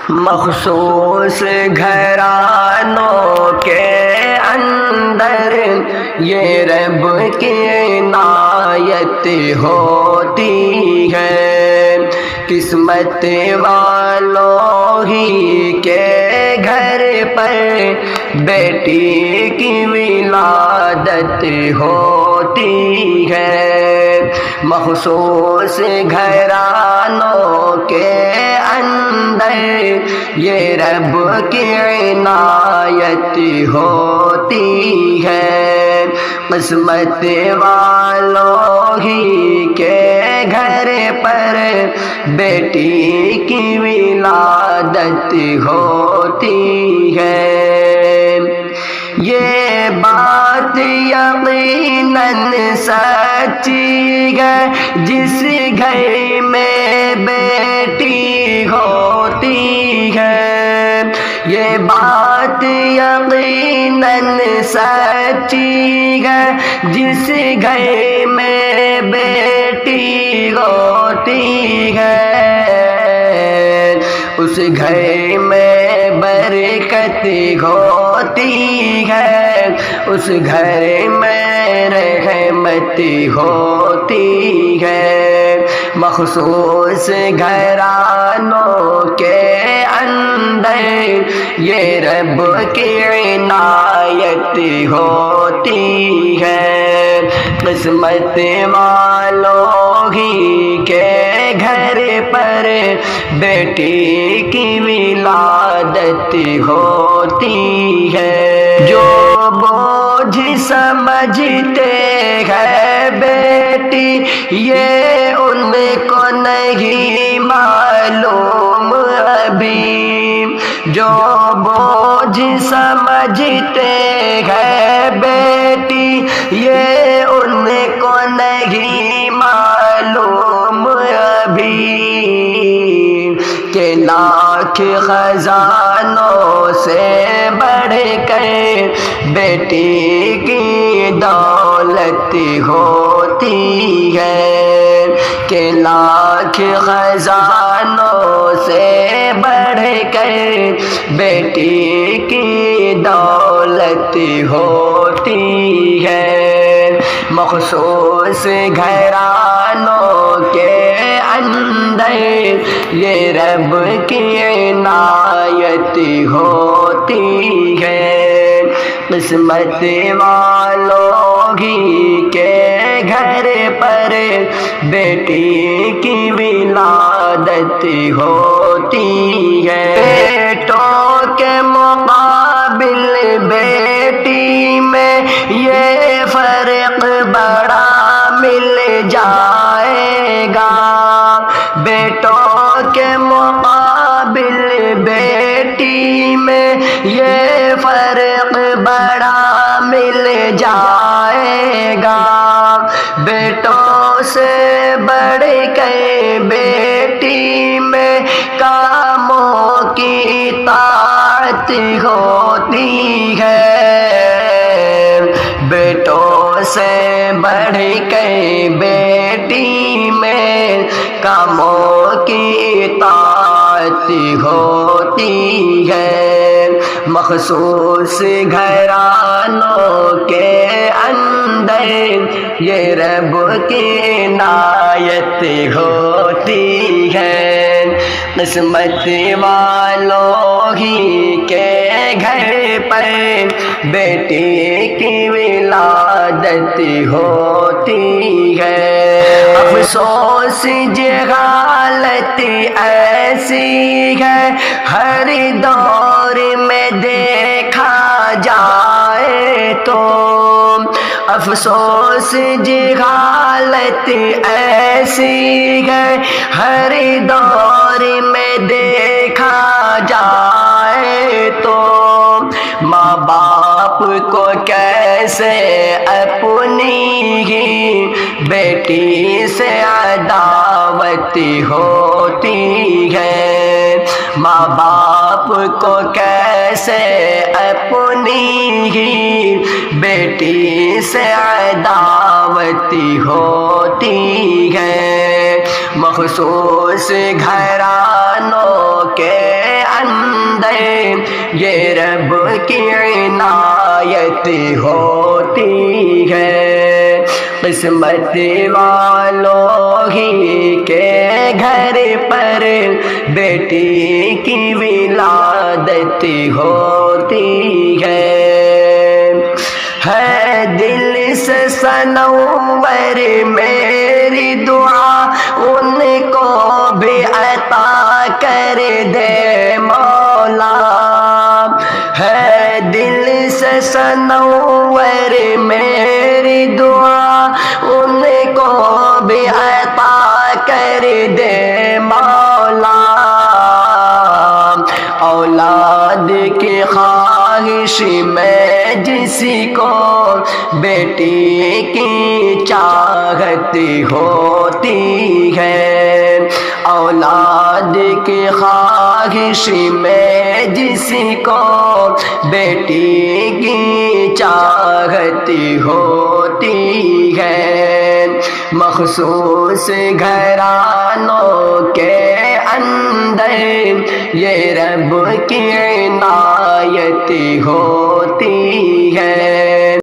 مخصوص گھرانوں کے اندر یہ رب کی عنایت ہوتی ہے، قسمت والوں ہی کے گھر پر بیٹی کی ولادت ہوتی ہے۔ مخصوص گھرانوں کے اندر یہ رب کی عنایت ہوتی ہے، قسمت والوں ہی کے گھر پر بیٹی کی ولادت ہوتی ہے۔ یہ بات یقیناً سچی ہے، جس گھر میں بیٹی ہوتی ہے۔ یہ بات یقیناً سچی ہے، جس گھر میں بیٹی ہوتی ہے، اس گھر میں برکت ہوتی ہے، اس گھر میں رحمت ہوتی ہے۔ مخصوص گھرانوں کے اندر یہ رب کی عنایت ہوتی ہے، قسمت والوں ہی کے گھر پر بیٹی کی ولادت ہوتی ہے۔ جو بوجھ سمجھتے ہیں بیٹی یہ ان کو نہیں معلوم ابھی، جو بوجھ سمجھتے ہیں بیٹی یہ ان کو نہیں معلوم ابھی، کہ لاکھ خزانوں سے بڑھ کر بیٹی کی دولت ہوتی ہے، کہ لاکھ خزانوں سے بڑھ کر بیٹی کی دولت ہوتی ہے۔ مخصوص گھرانوں کے اندر یہ رب کی عنایت ہوتی ہے، قسمت والوں ہی کے گھر پر بیٹی کی ولادت ہوتی ہے۔ بیٹوں کے مقابل بیٹی میں یہ فرق بڑا مل جائے گا، بیٹوں کے مقابل بیٹی میں یہ فرق بڑا مل جائے گا، بیٹوں سے بڑھ کے بیٹی میں کاموں کی طاعت ہوتی ہے، بیٹوں سے بڑھ کے بیٹی میں کاموں کی طاعت ہوتی ہے۔ مخصوص گھرانوں کے اندر یہ رب کی عنایت ہوتی ہے، قسمت والوں ہی کے گھر پر بیٹی کی ولادت ہوتی ہے۔ افسوس جہالت ایسی ہے ہر دور میں دیکھا جائے تو، افسوس جہالت ایسی ہے ہر دور میں دیکھا جائے تو، ماں باپ کو کیسے اپنی ہی بیٹی سے عداوت ہوتی ہے، ماں باپ کو کیسے اپنی ہی بیٹی سے عداوت ہوتی ہے۔ مخصوص گھرانوں کے یہ رب کی عنایت ہوتی ہے، قسمت والوں ہی کے گھر پر بیٹی کی ولادت ہوتی ہے دل سے سنور میری دعا ان کو بھی عطا کر دے مولا، ہے دل سے سنور میری دعا ان کو بھی عطا کر دے مولا، اولاد کی خواہش میں جس کو بیٹی کی چاہت ہوتی ہے، اولاد کی خواہش میں جس کو بیٹی کی چاہت ہوتی ہے، مخصوص گھرانوں کے اندر یہ رب کی عنایت ہوتی ہے۔